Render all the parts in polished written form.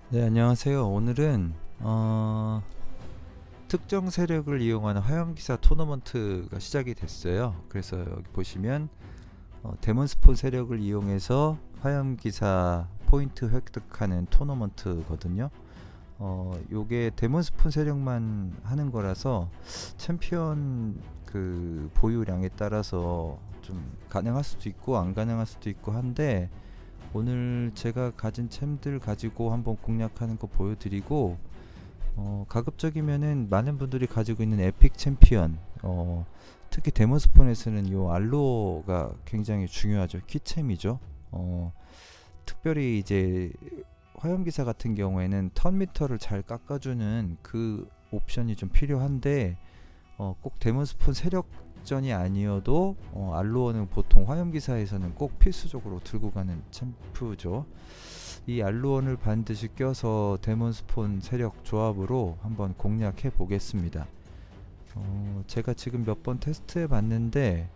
네, 안녕하세요. 오늘은 특정 세력을 이용하는 화염기사 토너먼트가 시작이 됐어요. 그래서 여기 보시면 데몬스폰 세력을 이용해서 화염기사 포인트 획득하는 토너먼트거든요. 요게 데몬스폰 세력만 하는 거라서 챔피언 그 보유량에 따라서 좀 가능할 수도 있고 안 가능할 수도 있고 한데, 오늘 제가 가진 챔들 가지고 한번 공략하는 거 보여드리고, 가급적이면은 많은 분들이 가지고 있는 에픽 챔피언, 특히 데몬스폰에서는 요 알로가 굉장히 중요하죠. 키챔이죠. 특별히 이제 화염기사 같은 경우에는 턴 미터를 잘 깎아주는 그 옵션이 좀 필요한데, 꼭 데몬스폰 세력전이 아니어도 알로어는 보통 화염기사에서는 꼭 필수적으로 들고 가는 챔프죠. 이 알로원을 반드시 껴서 데몬스폰 세력 조합으로 한번 공략해 보겠습니다. 제가 지금 몇 번 테스트해 봤는데,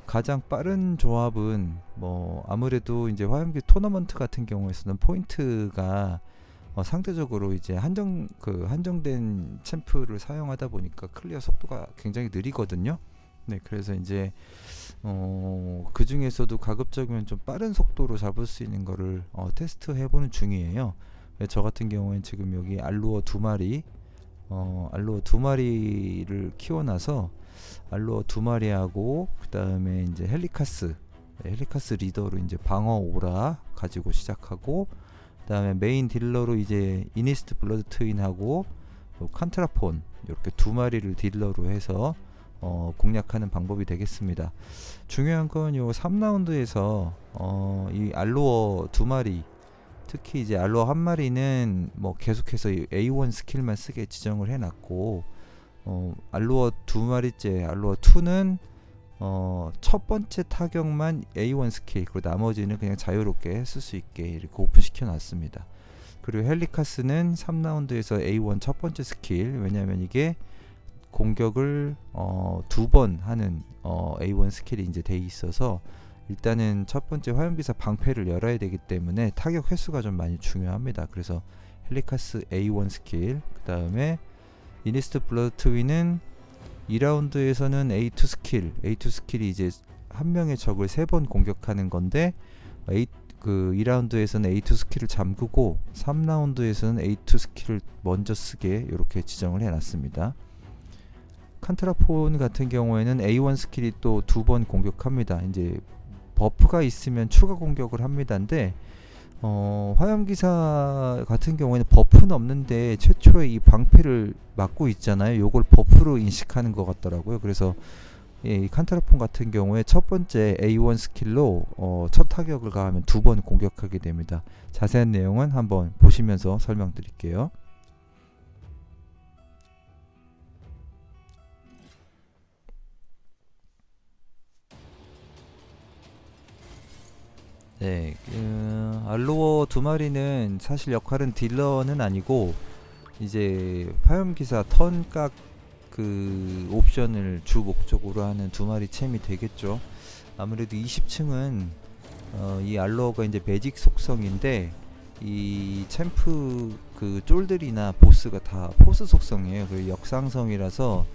가장 빠른 조합은 뭐 아무래도 이제 화염기 토너먼트 같은 경우에서는 포인트가 상대적으로 이제 한정된 챔프를 사용하다 보니까 클리어 속도가 굉장히 느리거든요. 네, 그래서 이제 그 중에서도 가급적이면 좀 빠른 속도로 잡을 수 있는 거를 테스트 해보는 중이에요. 저 같은 경우엔 지금 여기 알로어 두 마리를 키워놔서 알로어 두 마리하고 그 다음에 이제 헬리카스 리더로 이제 방어 오라 가지고 시작하고, 그 다음에 메인 딜러로 이제 이니스트 블러드 트윈하고 칸트라폰, 이렇게 두 마리를 딜러로 해서 공략하는 방법이 되겠습니다. 중요한 건 요 3라운드에서 이 알로어 두 마리, 특히 이제 알로어 한 마리는 뭐 계속해서 A1 스킬만 쓰게 지정을 해놨고, 알로어 두 마리째 알로어 2는 첫 번째 타격만 A1 스킬, 그리고 나머지는 그냥 자유롭게 쓸 수 있게 이렇게 오픈시켜 놨습니다. 그리고 헬리카스는 3라운드에서 A1 첫 번째 스킬, 왜냐하면 이게 공격을 두 번 하는 A1 스킬이 이제 돼 있어서, 일단은 첫 번째 화염기사 방패를 열어야 되기 때문에 타격 횟수가 좀 많이 중요합니다. 그래서 헬리카스 A1 스킬, 그 다음에 이니스트 블러드 트윈은 2라운드에서는 A2 스킬이 이제 한 명의 적을 3번 공격하는 건데, 그 2라운드에서는 A2 스킬을 잠그고 3라운드에서는 A2 스킬을 먼저 쓰게 이렇게 지정을 해놨습니다. 칸트라폰 같은 경우에는 A1 스킬이 또 두 번 공격합니다. 이제 버프가 있으면 추가 공격을 합니다인데, 화염기사 같은 경우에는 버프는 없는데 최초에 이 방패를 막고 있잖아요. 요걸 버프로 인식하는 것 같더라고요. 그래서 이 칸타라폰 같은 경우에 첫 번째 A1 스킬로 첫 타격을 가하면 두 번 공격하게 됩니다. 자세한 내용은 한번 보시면서 설명드릴게요. 네, 알로어 두 마리는 사실 역할은 딜러는 아니고, 이제 화염기사 턴각 그 옵션을 주 목적으로 하는 두 마리 챔이 되겠죠. 아무래도 20층은 이 알로어가 이제 매직 속성인데, 이 챔프 그 쫄들이나 보스가 다 포스 속성이에요. 그 역상성이라서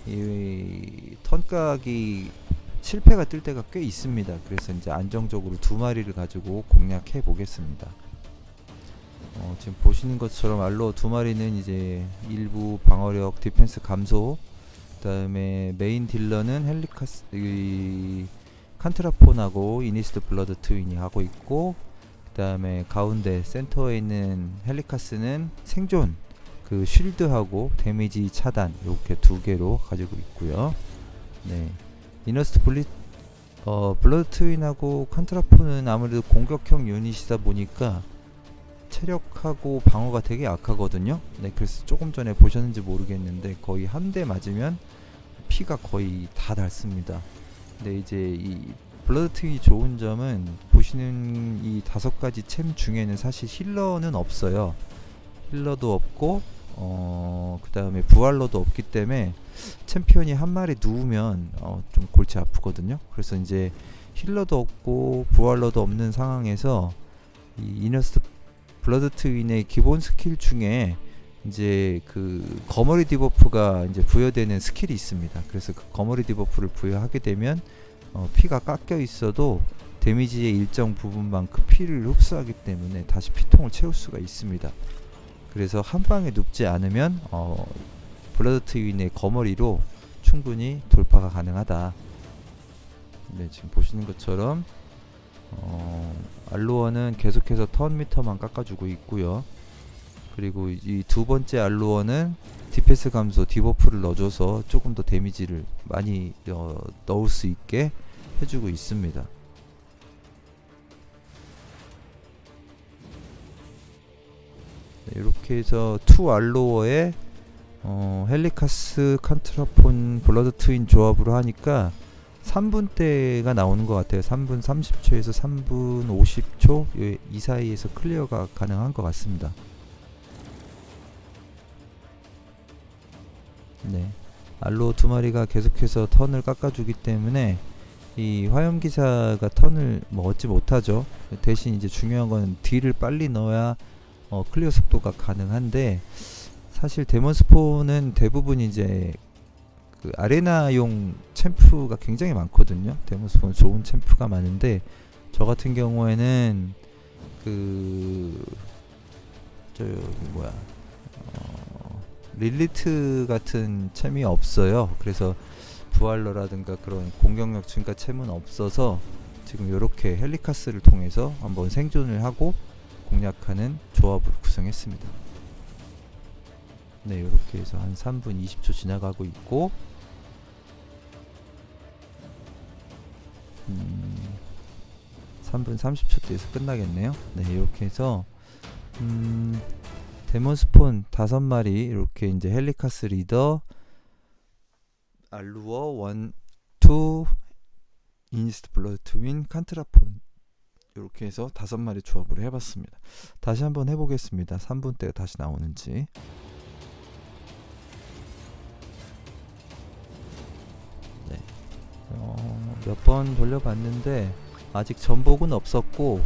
이 턴각이 실패가 뜰 때가 꽤 있습니다. 그래서 이제 안정적으로 두 마리를 가지고 공략해 보겠습니다. 지금 보시는 것처럼 알로 두 마리는 이제 일부 방어력, 디펜스 감소, 그다음에 메인 딜러는 헬리카스 칸트라폰하고 이니스트 블러드 트윈이 하고 있고, 그다음에 가운데 센터에 있는 헬리카스는 생존 그 쉴드하고 데미지 차단 이렇게 두 개로 가지고 있고요. 네. 이너스트 블러드 트윈하고 칸트라폰은 아무래도 공격형 유닛이다 보니까 체력하고 방어가 되게 약하거든요. 네, 그래서 조금 전에 보셨는지 모르겠는데 거의 한 대 맞으면 피가 거의 다 닳습니다. 근데 이제 이 블러드 트윈이 좋은 점은, 보시는 이 5가지 챔 중에는 사실 힐러는 없어요. 힐러도 없고 그 다음에 부활러도 없기 때문에 챔피언이 한 마리 누우면 좀 골치 아프거든요. 그래서 이제 힐러도 없고 부활러도 없는 상황에서 이 블러드 트윈의 기본 스킬 중에 이제 그 거머리 디버프가 이제 부여되는 스킬이 있습니다. 그래서 그 거머리 디버프를 부여하게 되면 피가 깎여 있어도 데미지의 일정 부분만큼 피를 흡수하기 때문에 다시 피통을 채울 수가 있습니다. 그래서 한 방에 눕지 않으면 블러드 트윈의 거머리로 충분히 돌파가 가능하다. 네, 지금 보시는 것처럼 알루어는 계속해서 턴 미터만 깎아주고 있고요. 그리고 이 두 번째 알루어는 디펜스 감소 디버프를 넣어줘서 조금 더 데미지를 많이 넣을 수 있게 해주고 있습니다. 네, 이렇게 해서 투 알루어의 헬리카스 칸트라폰 블러드 트윈 조합으로 하니까 3분대가 나오는 것 같아요. 3분 30초에서 3분 50초 이 사이에서 클리어가 가능한 것 같습니다. 네, 알로어 두 마리가 계속해서 턴을 깎아주기 때문에 이 화염기사가 턴을 얻지 못하죠. 대신 이제 중요한 건 딜을 빨리 넣어야 클리어 속도가 가능한데, 사실 데몬스폰은 대부분 이제 그 아레나용 챔프가 굉장히 많거든요. 데몬스폰 좋은 챔프가 많은데, 저 같은 경우에는 릴리트 같은 챔이 없어요. 그래서 부활러라든가 그런 공격력 증가 챔은 없어서 지금 이렇게 헬리카스를 통해서 한번 생존을 하고 공략하는 조합을 구성했습니다. 네, 이렇게 해서 한 3분 20초 지나가고 있고, 3분 30초대에서 끝나겠네요. 네, 이렇게 해서 데몬스폰 5마리 이렇게 이제 헬리카스 리더, 알루어 1, 2, 이니스트 블러드 트윈, 칸트라폰 이렇게 해서 5마리 조합을 해봤습니다. 다시 한번 해보겠습니다. 3분대가 다시 나오는지. 네. 몇 번 돌려봤는데 아직 전복은 없었고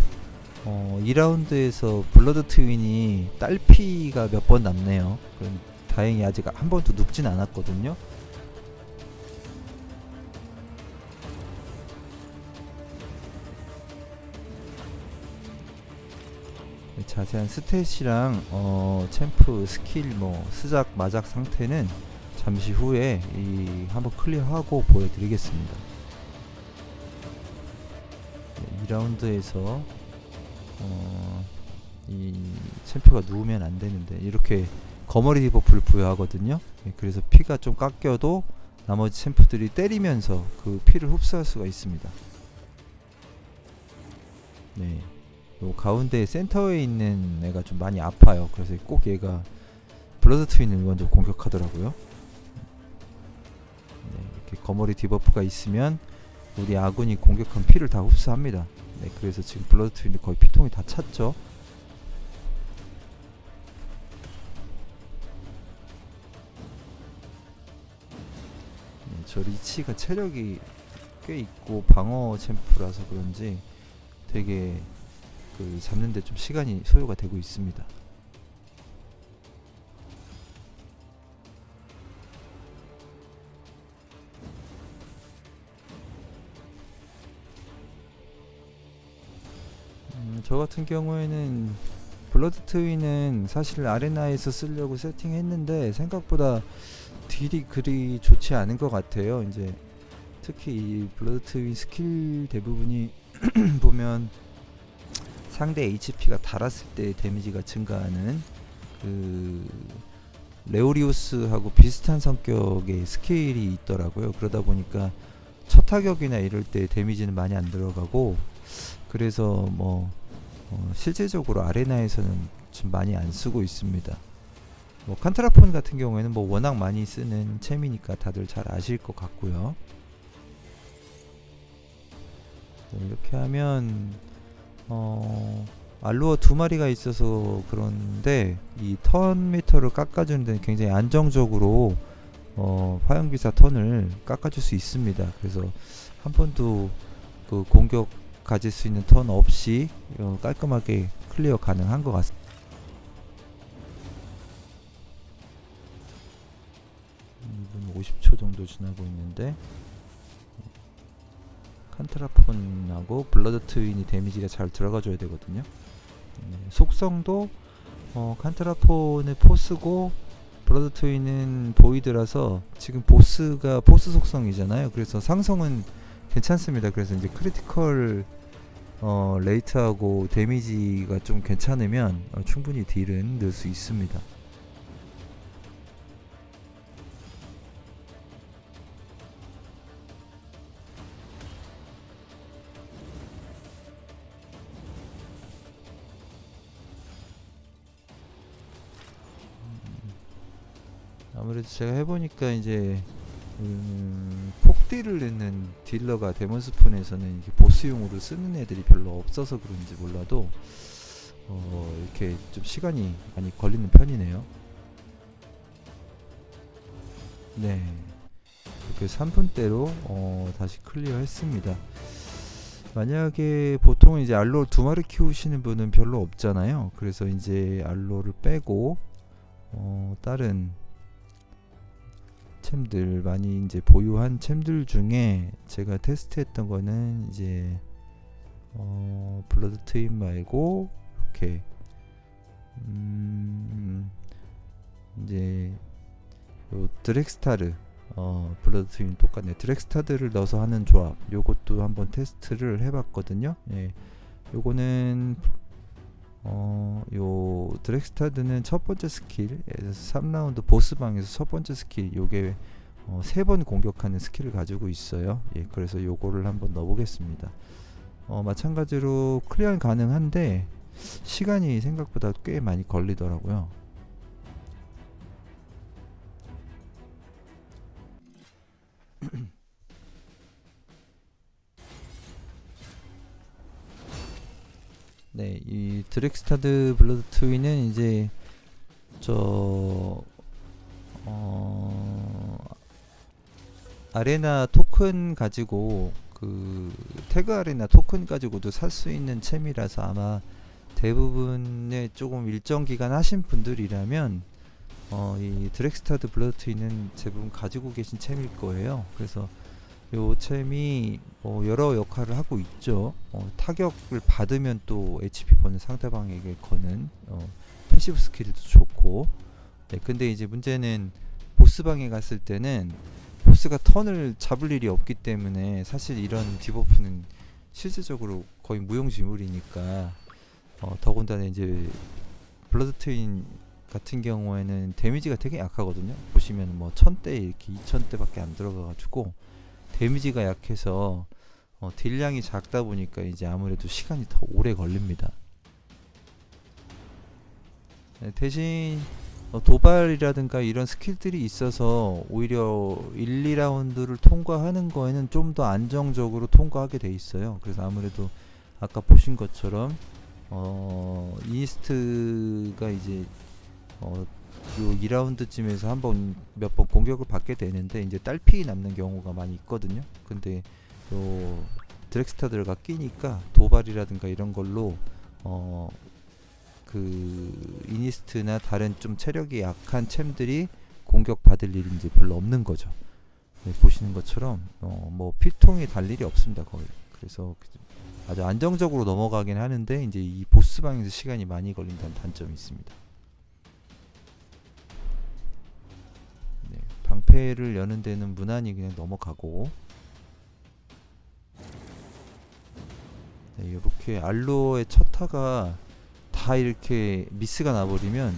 2라운드에서 블러드 트윈이 딸피가 몇 번 남네요. 그럼 다행히 아직 한 번도 눕진 않았거든요. 자세한 스탯이랑 챔프 스킬 스작 마작 상태는 잠시 후에 한번 클리어하고 보여드리겠습니다. 네, 2라운드에서 이 챔프가 누우면 안 되는데 이렇게 거머리 디버프를 부여하거든요. 그래서 피가 좀 깎여도 나머지 챔프들이 때리면서 그 피를 흡수할 수가 있습니다. 네, 요 가운데 센터에 있는 애가 좀 많이 아파요. 그래서 꼭 얘가 블러드 트윈을 먼저 공격하더라고요. 네, 이렇게 거머리 디버프가 있으면 우리 아군이 공격한 피를 다 흡수합니다. 네, 그래서 지금 블러드 트윈이 거의 피통이 다 찼죠. 네, 저 리치가 체력이 꽤 있고 방어 챔프라서 그런지 되게 잡는데 좀 시간이 소요가 되고 있습니다. 저 같은 경우에는 블러드 트윈은 사실 아레나에서 쓰려고 세팅했는데 생각보다 딜이 그리 좋지 않은 것 같아요. 이제 특히 이 블러드 트윈 스킬 대부분이 보면 상대 HP가 달았을 때 데미지가 증가하는 레오리우스하고 비슷한 성격의 스킬이 있더라고요. 그러다 보니까 첫 타격이나 이럴 때 데미지는 많이 안 들어가고, 그래서 실제적으로 아레나에서는 좀 많이 안 쓰고 있습니다. 칸트라폰 같은 경우에는 워낙 많이 쓰는 챔이니까 다들 잘 아실 것 같고요. 이렇게 하면 알루어 2마리가 있어서 그런데 이 턴 미터를 깎아주는 데는 굉장히 안정적으로 화염기사 턴을 깎아줄 수 있습니다. 그래서 한 번도 공격 가질 수 있는 턴 없이 깔끔하게 클리어 가능한 것 같습니다. 2분 50초 정도 지나고 있는데 칸트라폰하고 블러드 트윈이 데미지가 잘 들어가줘야 되거든요. 속성도 칸트라폰의 포스고 블러드 트윈은 보이드라서 지금 보스가 보스 속성이잖아요. 그래서 상성은 괜찮습니다. 그래서 이제 크리티컬 레이트하고 데미지가 좀 괜찮으면 충분히 딜은 넣을 수 있습니다. 아무래도 제가 해보니까 이제 폭딜을 넣는 딜러가 데몬스폰에서는 이게 보스용으로 쓰는 애들이 별로 없어서 그런지 몰라도 이렇게 좀 시간이 많이 걸리는 편이네요. 네, 이렇게 3분대로 다시 클리어 했습니다. 만약에 보통 이제 알로 2마리 키우시는 분은 별로 없잖아요. 그래서 이제 알로를 빼고 다른 챔들 많이 이제 보유한 챔들 중에 제가 테스트했던 거는 이제 블러드 트윈 말고 이렇게 이제 요 드렉스타르 블러드 트윈 똑같네. 드렉스타드를 넣어서 하는 조합, 요것도 한번 테스트를 해봤거든요. 예, 요거는 요 드렉스타드는 첫 번째 스킬, 3라운드 보스방에서 첫 번째 스킬, 요게 3번 공격하는 스킬을 가지고 있어요. 예, 그래서 요거를 한번 넣어보겠습니다. 마찬가지로 클리어는 가능한데 시간이 생각보다 꽤 많이 걸리더라고요. 네, 이 드렉스타드 블러드 트윈은 이제 아레나 토큰 가지고 그 태그 아레나 토큰 가지고도 살 수 있는 챔이라서 아마 대부분의 조금 일정 기간 하신 분들이라면 이 드렉스타드 블러드 트윈은 대부분 가지고 계신 챔일 거예요. 그래서 요 챔이 여러 역할을 하고 있죠. 타격을 받으면 또 HP 버는 상대방에게 거는 패시브 스킬도 좋고. 네, 근데 이제 문제는 보스방에 갔을 때는 보스가 턴을 잡을 일이 없기 때문에 사실 이런 디버프는 실질적으로 거의 무용지물이니까 더군다나 이제 블러드 트윈 같은 경우에는 데미지가 되게 약하거든요. 보시면 뭐 1000대 이렇게 2000대 밖에 안 들어가가지고 데미지가 약해서 딜량이 작다 보니까 이제 아무래도 시간이 더 오래 걸립니다. 네, 대신 도발이라든가 이런 스킬들이 있어서 오히려 1, 2라운드를 통과하는 거에는 좀 더 안정적으로 통과하게 돼 있어요. 그래서 아무래도 아까 보신 것처럼 이니스트가 이제 요 2라운드쯤에서 몇 번 공격을 받게 되는데 이제 딸피 남는 경우가 많이 있거든요. 근데 요 드렉스타드가 끼니까 도발이라든가 이런 걸로 그 이니스트나 다른 좀 체력이 약한 챔들이 공격받을 일이 이제 별로 없는 거죠. 네, 보시는 것처럼 뭐 피통이 달 일이 없습니다 거의. 그래서 아주 안정적으로 넘어가긴 하는데 이제 이 보스방에서 시간이 많이 걸린다는 단점이 있습니다. 네, 방패를 여는 데는 무난히 그냥 넘어가고, 네, 이렇게 알로의 첫 타가 다 이렇게 미스가 나버리면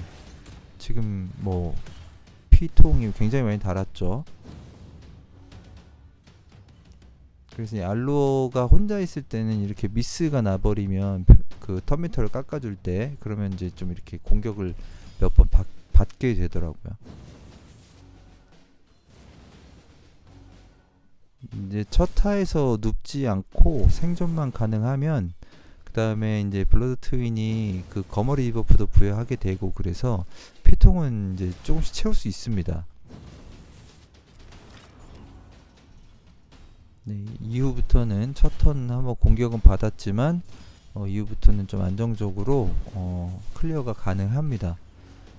지금 뭐 피통이 굉장히 많이 달았죠. 그래서 이 알로가 혼자 있을 때는 이렇게 미스가 나버리면 그 턴미터를 깎아줄 때 그러면 이제 좀 이렇게 공격을 몇 번 받게 되더라고요. 이제 첫 타에서 눕지 않고 생존만 가능하면 그 다음에 이제 블러드 트윈이 그 거머리 디버프도 부여하게 되고 그래서 피통은 이제 조금씩 채울 수 있습니다. 네, 이후부터는 첫 턴 한번 공격은 받았지만 이후부터는 좀 안정적으로 클리어가 가능합니다.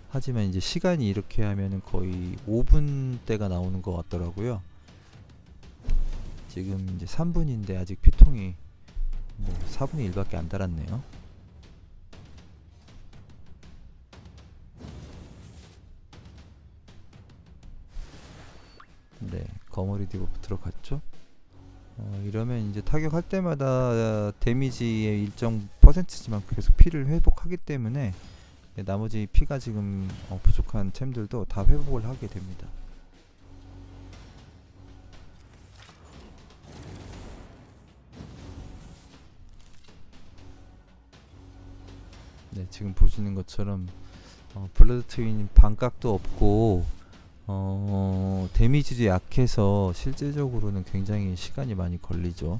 하지만 이제 시간이 이렇게 하면은 거의 5분대가 나오는 것 같더라고요. 지금 이제 3분인데 아직 피통이 뭐 4분의 1밖에 안 달았네요. 네, 거머리 디버프 들어갔죠. 이러면 이제 타격할 때마다 데미지의 일정 퍼센트지만 계속 피를 회복하기 때문에 나머지 피가 지금 부족한 챔들도 다 회복을 하게 됩니다. 네, 지금 보시는 것처럼 블러드 트윈 반각도 없고 데미지도 약해서 실제적으로는 굉장히 시간이 많이 걸리죠.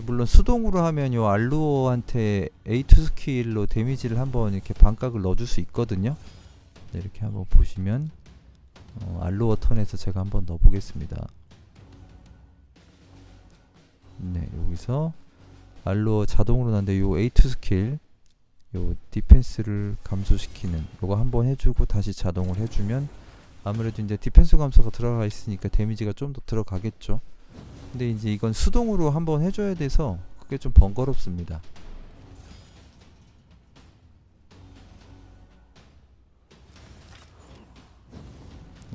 물론 수동으로 하면 요 알루어한테 A2 스킬로 데미지를 한번 이렇게 반각을 넣어줄 수 있거든요. 네, 이렇게 한번 보시면 알루어 턴에서 제가 한번 넣어보겠습니다. 네, 여기서 알루어 자동으로 나는데 요 A2 스킬 요 디펜스를 감소시키는 요거 한번 해주고 다시 자동을 해주면 아무래도 이제 디펜스 감소가 들어가 있으니까 데미지가 좀 더 들어가겠죠. 근데 이제 이건 수동으로 한번 해줘야 돼서 그게 좀 번거롭습니다.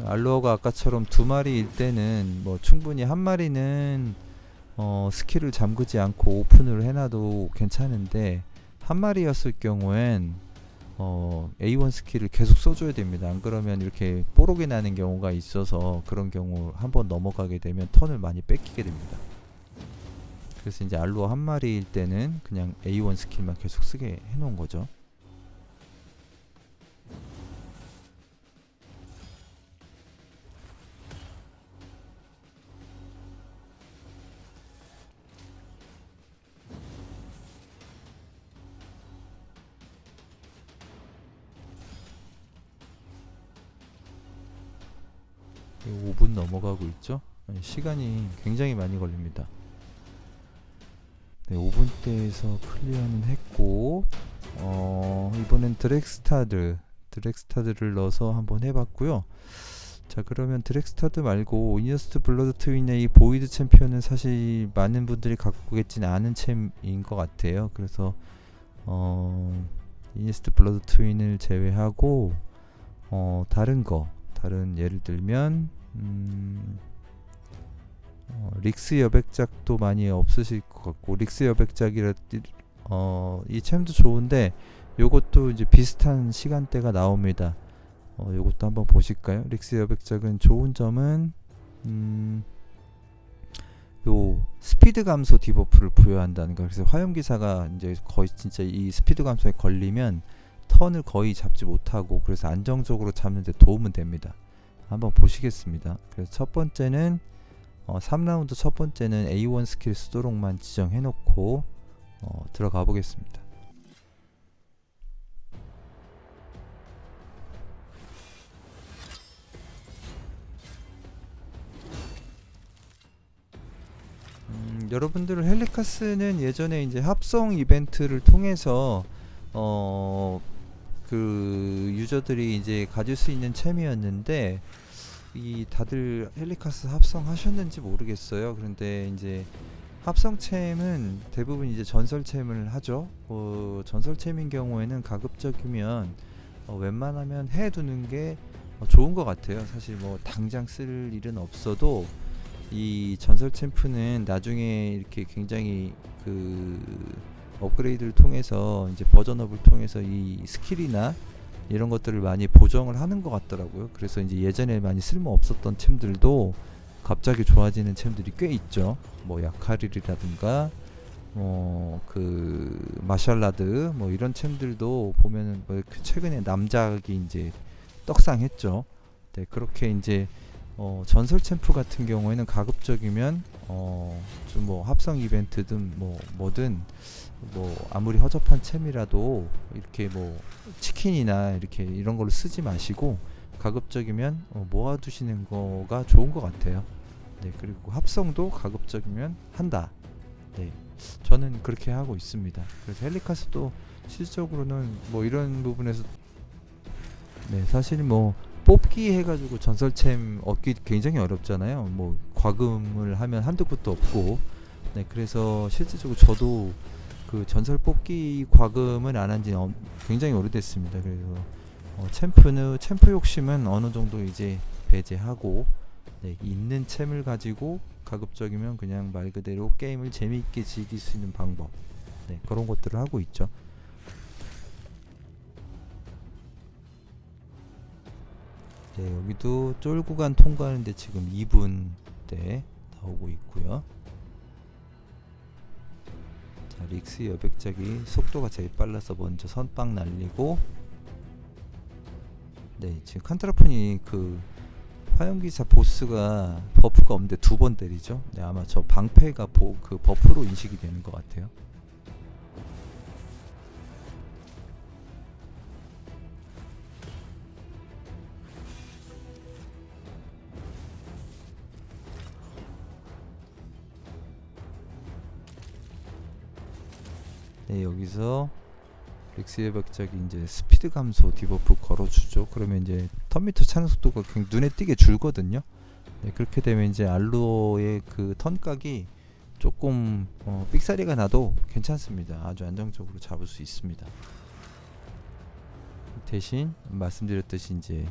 알로어가 아까처럼 두 마리일 때는 뭐 충분히 한 마리는 스킬을 잠그지 않고 오픈을 해놔도 괜찮은데 한 마리였을 경우엔 A1 스킬을 계속 써줘야 됩니다. 안 그러면 이렇게 뽀록이 나는 경우가 있어서 그런 경우 한번 넘어가게 되면 턴을 많이 뺏기게 됩니다. 그래서 이제 알로어 한 마리일 때는 그냥 A1 스킬만 계속 쓰게 해놓은 거죠. 네, 5분 넘어가고 있죠. 시간이 굉장히 많이 걸립니다. 네, 5분대에서 클리어는 했고 이번엔 드렉스타드를 넣어서 한번 해봤고요. 자, 그러면 드렉스타드 말고 이니어스트 블러드 트윈의 이 보이드 챔피언은 사실 많은 분들이 갖고 계시는 않은 챔인 것 같아요. 그래서 이니어스트 블러드 트윈을 제외하고 다른 예를 들면 릭스 여백작도 많이 없으실 것 같고, 릭스 여백작이라 이 챔도 좋은데 요것도 이제 비슷한 시간대가 나옵니다. 요것도 한번 보실까요? 릭스 여백작은 좋은 점은 요 스피드 감소 디버프를 부여한다는 거. 그래서 화염기사가 이제 거의 진짜 이 스피드 감소에 걸리면 턴을 거의 잡지 못하고, 그래서 안정적으로 잡는 데 도움은 됩니다. 한번 보시겠습니다. 그래서 첫 번째는 3라운드 첫 번째는 A1 스킬 쓰도록만 지정해 놓고 들어가 보겠습니다. 여러분들 헬리카스는 예전에 이제 합성 이벤트를 통해서 그 유저들이 이제 가질 수 있는 챔이었는데, 이 다들 헬리카스 합성하셨는지 모르겠어요. 그런데 이제 합성챔은 대부분 이제 전설챔을 하죠. 전설챔인 경우에는 가급적이면 웬만하면 해두는 게 좋은 것 같아요. 사실 뭐 당장 쓸 일은 없어도 이 전설 챔프는 나중에 이렇게 굉장히 그 업그레이드를 통해서 이제 버전업을 통해서 이 스킬이나 이런 것들을 많이 보정을 하는 것 같더라고요. 그래서 이제 예전에 많이 쓸모 없었던 챔들도 갑자기 좋아지는 챔들이 꽤 있죠. 뭐 야카릴이라든가 그 마샬라드 뭐 이런 챔들도 보면은 뭐 최근에 남작이 이제 떡상했죠. 네, 그렇게 이제 전설 챔프 같은 경우에는 가급적이면 좀 뭐 합성 이벤트든 뭐든 뭐 아무리 허접한 챔이라도 이렇게 뭐 치킨이나 이렇게 이런 걸로 쓰지 마시고 가급적이면 모아두시는 거가 좋은 것 같아요. 네, 그리고 합성도 가급적이면 한다. 네, 저는 그렇게 하고 있습니다. 그래서 헬리카스도 실질적으로는 뭐 이런 부분에서 네, 사실 뭐 뽑기 해가지고 전설챔 얻기 굉장히 어렵잖아요. 뭐 과금을 하면 한두 푼도 없고. 네, 그래서 실질적으로 저도 그 전설 뽑기 과금은 안 한지 굉장히 오래됐습니다. 그래서 챔프 욕심은 어느 정도 이제 배제하고, 네, 있는 챔을 가지고 가급적이면 그냥 말 그대로 게임을 재미있게 즐길 수 있는 방법, 네, 그런 것들을 하고 있죠. 네, 여기도 쫄 구간 통과하는데 지금 2분대 나오고 있고요. 자, 릭스 여백작이 속도가 제일 빨라서 먼저 선빵 날리고, 네, 지금 칸트라폰이 그 화염기사 보스가 버프가 없는데 두 번 때리죠. 네, 아마 저 방패가 그 버프로 인식이 되는 것 같아요. 네, 여기서 렉스의 박작이 이제 스피드 감소 디버프 걸어주죠. 그러면 이제 턴미터 차는 속도가 그냥 눈에 띄게 줄거든요. 네, 그렇게 되면 이제 알로의 그 턴각이 조금 삑사리가 나도 괜찮습니다. 아주 안정적으로 잡을 수 있습니다. 대신 말씀드렸듯이 이제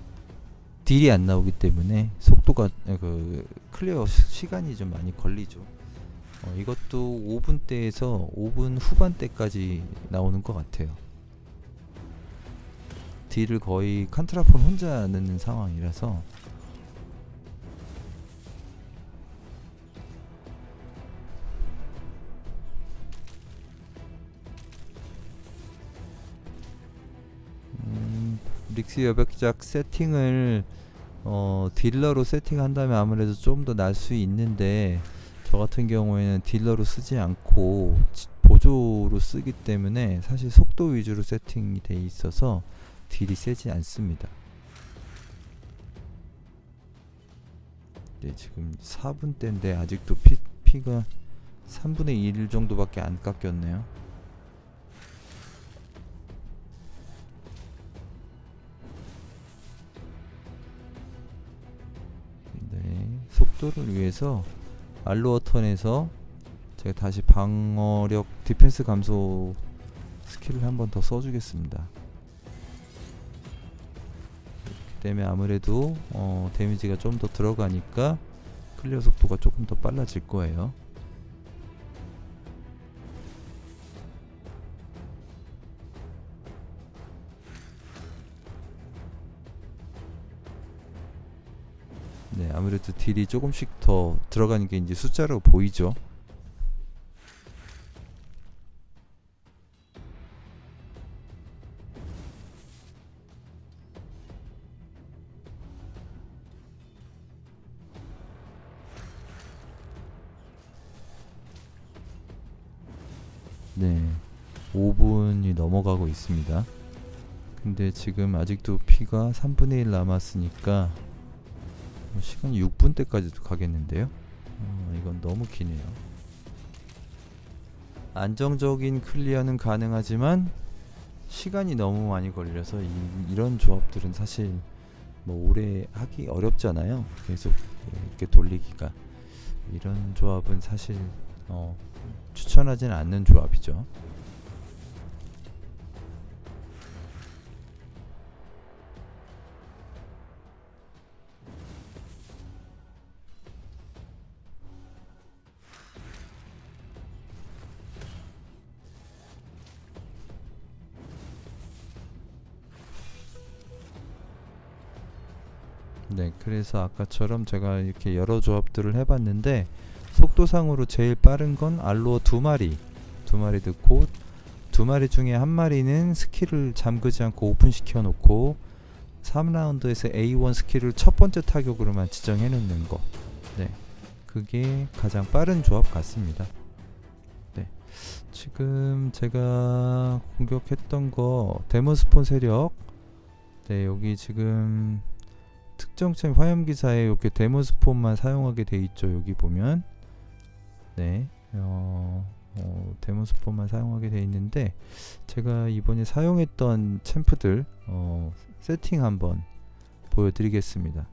딜이 안 나오기 때문에 속도가 그 클리어 시간이 좀 많이 걸리죠. 이것도 5분대에서 5분 후반대까지 나오는 것 같아요. 딜을 거의 칸트라폰 혼자 넣는 상황이라서. 릭스 여백작 세팅을 딜러로 세팅한다면 아무래도 좀 더 날 수 있는데, 저 같은 경우에는 딜러로 쓰지 않고 보조로 쓰기 때문에 사실 속도 위주로 세팅이 돼 있어서 딜이 세지 않습니다. 네, 지금 4분대인데 아직도 피가 3분의 1 정도밖에 안 깎였네요. 네, 속도를 위해서 알로어 턴에서 제가 다시 방어력 디펜스 감소 스킬을 한 번 더 써주겠습니다. 그렇기 때문에 아무래도 데미지가 좀 더 들어가니까 클리어 속도가 조금 더 빨라질 거예요. 네, 아무래도 딜이 조금씩 더 들어가는 게 이제 숫자로 보이죠. 네, 5분이 넘어가고 있습니다. 근데 지금 아직도 피가 3분의 1 남았으니까 시간이 6분대까지도 가겠는데요. 이건 너무 기네요. 안정적인 클리어는 가능하지만 시간이 너무 많이 걸려서 이런 조합들은 사실 뭐 오래 하기 어렵잖아요. 계속 이렇게 돌리기가. 이런 조합은 사실 추천하지는 않는 조합이죠. 네, 그래서 아까처럼 제가 이렇게 여러 조합들을 해봤는데, 속도상으로 제일 빠른 건 알로어 두 마리 넣고, 두 마리 중에 한 마리는 스킬을 잠그지 않고 오픈시켜 놓고 3라운드에서 A1 스킬을 첫 번째 타격으로만 지정해 놓는 거. 네, 그게 가장 빠른 조합 같습니다. 네, 지금 제가 공격했던 거 데몬스폰 세력. 네, 여기 지금 특정점 화염기사에 이렇게 데몬스폰만 사용하게 돼 있죠. 여기 보면 네, 데몬스폰만 사용하게 되어 있는데, 제가 이번에 사용했던 챔프들 세팅 한번 보여드리겠습니다.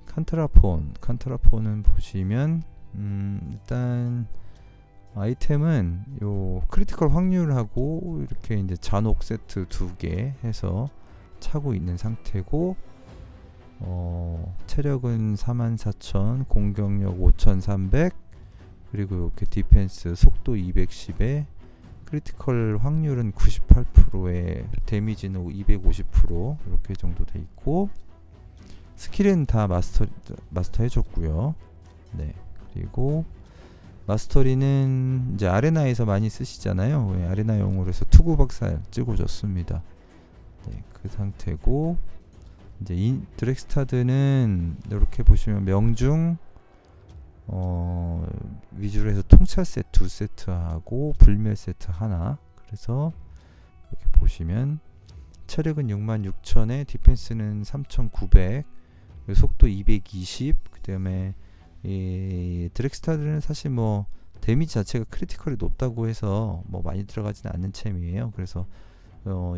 칸트라폰은 보시면 일단 아이템은 요 크리티컬 확률하고 이렇게 이제 잔혹 세트 2개 해서 차고 있는 상태고, 체력은 44,000, 공격력 5,300, 그리고 이렇게 디펜스 속도 210에 크리티컬 확률은 98%에 데미지는 250% 이렇게 정도 돼 있고, 스킬은 다 마스터 해줬고요. 네, 그리고 마스터리는 이제 아레나에서 많이 쓰시잖아요. 네, 아레나용으로 해서 투구 박살 찍어줬습니다. 네, 그 상태고, 이제 드렉스타드는 이렇게 보시면 명중 위주로 해서 통찰 세트 2세트하고 불멸 세트 하나. 그래서 이렇게 보시면 체력은 66,000에 디펜스는 3,900, 속도 220. 그 다음에 이 드렉스타드는 사실 뭐 데미지 자체가 크리티컬이 높다고 해서 뭐 많이 들어가지는 않는 챔이에요. 그래서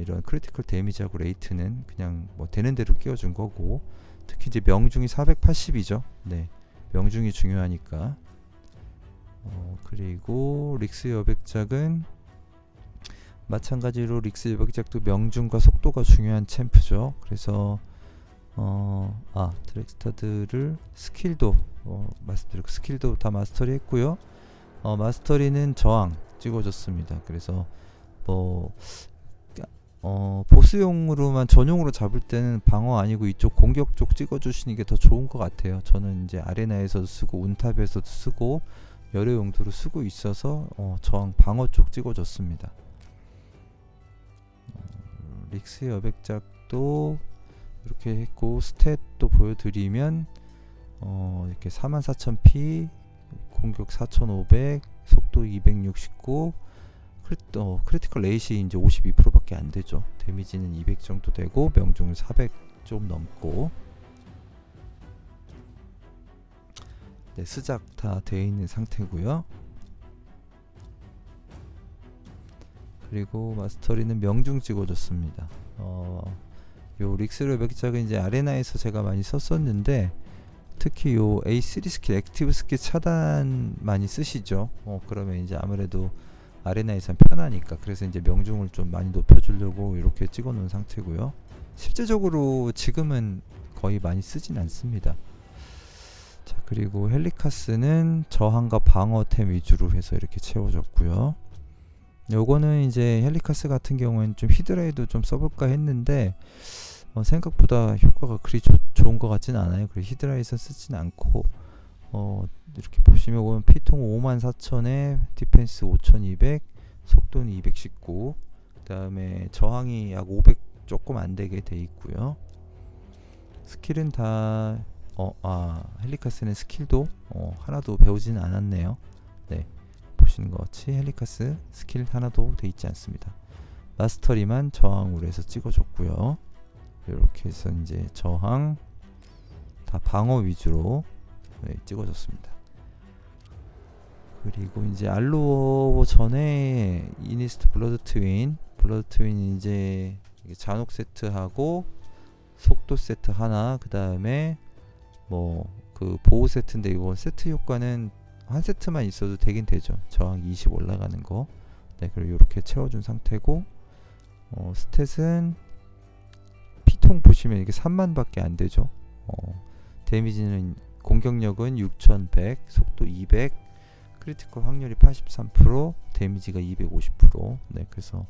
이런 크리티컬 데미지하고 레이트는 그냥 뭐 되는 대로 끼워준 거고, 특히 이제 명중이 480이죠. 네, 명중이 중요하니까. 그리고 릭스 여백작은 마찬가지로 릭스 여백작도 명중과 속도가 중요한 챔프죠. 그래서 드렉스타드를 스킬도 말씀드렸고, 스킬도 다 마스터리 했고요. 마스터리는 저항 찍어줬습니다. 그래서 보스용으로만 전용으로 잡을 때는 방어 아니고 이쪽 공격 쪽 찍어주시는 게 더 좋은 것 같아요. 저는 이제 아레나에서도 쓰고 운탑에서도 쓰고 여러 용도로 쓰고 있어서 저항 방어 쪽 찍어줬습니다. 릭스 여백작도 이렇게 했고, 스탯도 보여드리면 이렇게 44,000p, 공격 4,500, 속도 269, 크리티컬 레이시 이제 52%밖에 안 되죠. 데미지는 200 정도 되고, 명중은 400 좀 넘고. 네, 스작 다 되어 있는 상태고요. 그리고 마스터리는 명중 찍어줬습니다. 요 릭스를 맥작은 이제 아레나에서 제가 많이 썼었는데, 특히 요 A3 스킬, 액티브 스킬 차단 많이 쓰시죠. 그러면 이제 아무래도 아레나에선 편하니까, 그래서 이제 명중을 좀 많이 높여주려고 이렇게 찍어 놓은 상태고요. 실제적으로 지금은 거의 많이 쓰진 않습니다. 자, 그리고 헬리카스는 저항과 방어템 위주로 해서 이렇게 채워졌고요. 요거는 이제 헬리카스 같은 경우에는 좀 히드라에도 좀 써볼까 했는데 생각보다 효과가 그리 좋은 것 같진 않아요. 그리고 히드라에서 쓰진 않고, 이렇게 보시면 오면 피통 54,000에 디펜스 5200, 속도는 219, 그 다음에 저항이 약 500 조금 안 되게 돼 있고요. 스킬은 다 헬리카스는 스킬도 하나도 배우지는 않았네요. 네, 보시는 것 같이 헬리카스 스킬 하나도 돼 있지 않습니다. 마스터리만 저항으로 해서 찍어줬고요. 이렇게 해서 이제 저항 다 방어 위주로 찍어줬습니다. 그리고 이제 알로어 전에 이니스트 블러드 트윈 이제 잔혹 세트하고 속도 세트 하나, 그 다음에 뭐 그 보호 세트인데, 이번 세트 효과는 한 세트만 있어도 되긴 되죠. 저항 20 올라가는 거. 네, 그리고 이렇게 채워준 상태고, 스탯은 피통 보시면 이게 3만밖에 안 되죠. 데미지는 공격력은 6100, 속도 200, 크리티컬 확률이 83%, 데미지가 250%. 네, 그래서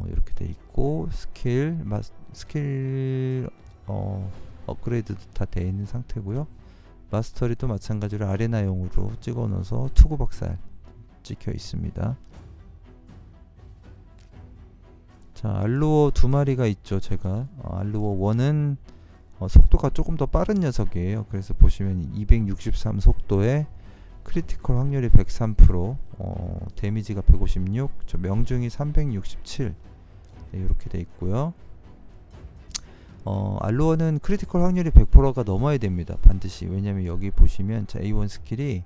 이렇게 돼 있고, 스킬 업그레이드도 다 돼 있는 상태고요. 마스터리도 마찬가지로 아레나용으로 찍어 넣어서 투구 박살 찍혀 있습니다. 자, 알루어 2마리가 있죠. 제가 알루어 1은 속도가 조금 더 빠른 녀석이에요. 그래서 보시면 263 속도에 크리티컬 확률이 103%, 데미지가 156, 저 명중이 367. 네, 이렇게 돼 있고요. 알루어는 크리티컬 확률이 100%가 넘어야 됩니다. 반드시. 왜냐면 여기 보시면 자, A1 스킬이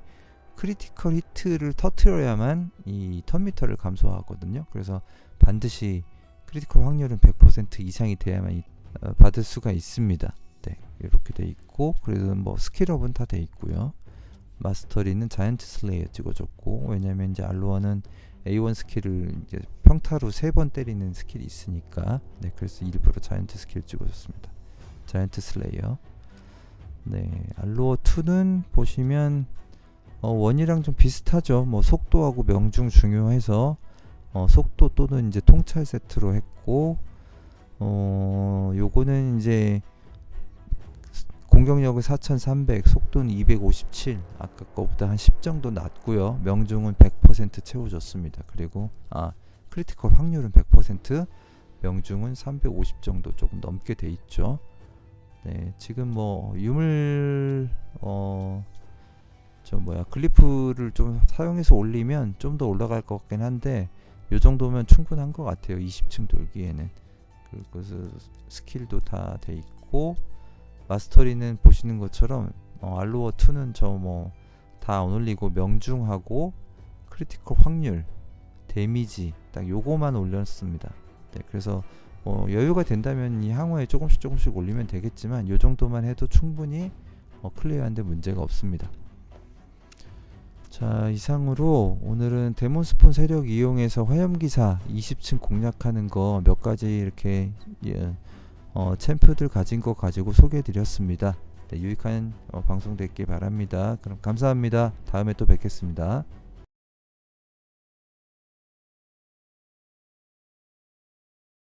크리티컬 히트를 터트려야만 이 턴미터를 감소하거든요. 그래서 반드시 크리티컬 확률은 100% 이상이 돼야만 받을 수가 있습니다. 네, 이렇게 돼 있고, 그래도 뭐 스킬업은 다 돼 있고요. 마스터리는 자이언트 슬레이어 찍어줬고, 왜냐면 이제 알로아는 A1 스킬을 이제 평타로 3번 때리는 스킬이 있으니까, 네, 그래서 일부러 자이언트 스킬 찍어줬습니다. 자이언트 슬레이어. 네, 알로어 2는 보시면 1이랑 좀 비슷하죠. 뭐 속도하고 명중 중요해서 속도 또는 이제 통찰 세트로 했고, 요거는 이제 공격력을 4300, 속도는 257, 아까 거보다 한 10 정도 낮고요. 명중은 100% 채워줬습니다. 그리고 크리티컬 확률은 100%, 명중은 350 정도 조금 넘게 돼 있죠. 네, 지금 뭐 유물 글리프를 좀 사용해서 올리면 좀 더 올라갈 것 같긴 한데, 요 정도면 충분한 것 같아요. 20층 돌기에는. 그래서 스킬도 다 돼 있고, 마스터리는 보시는 것처럼 알로어 2는 저 뭐 다 안 올리고 명중하고 크리티컬 확률, 데미지 딱 요거만 올렸습니다. 네, 그래서 여유가 된다면 이 항우에 조금씩 올리면 되겠지만, 요 정도만 해도 충분히 클리어하는데 문제가 없습니다. 자, 이상으로 오늘은 데몬스폰 세력 이용해서 화염기사 20층 공략하는 거 몇 가지 이렇게 챔프들 가진 거 가지고 소개해 드렸습니다. 네, 유익한 방송 됐길 바랍니다. 그럼 감사합니다. 다음에 또 뵙겠습니다.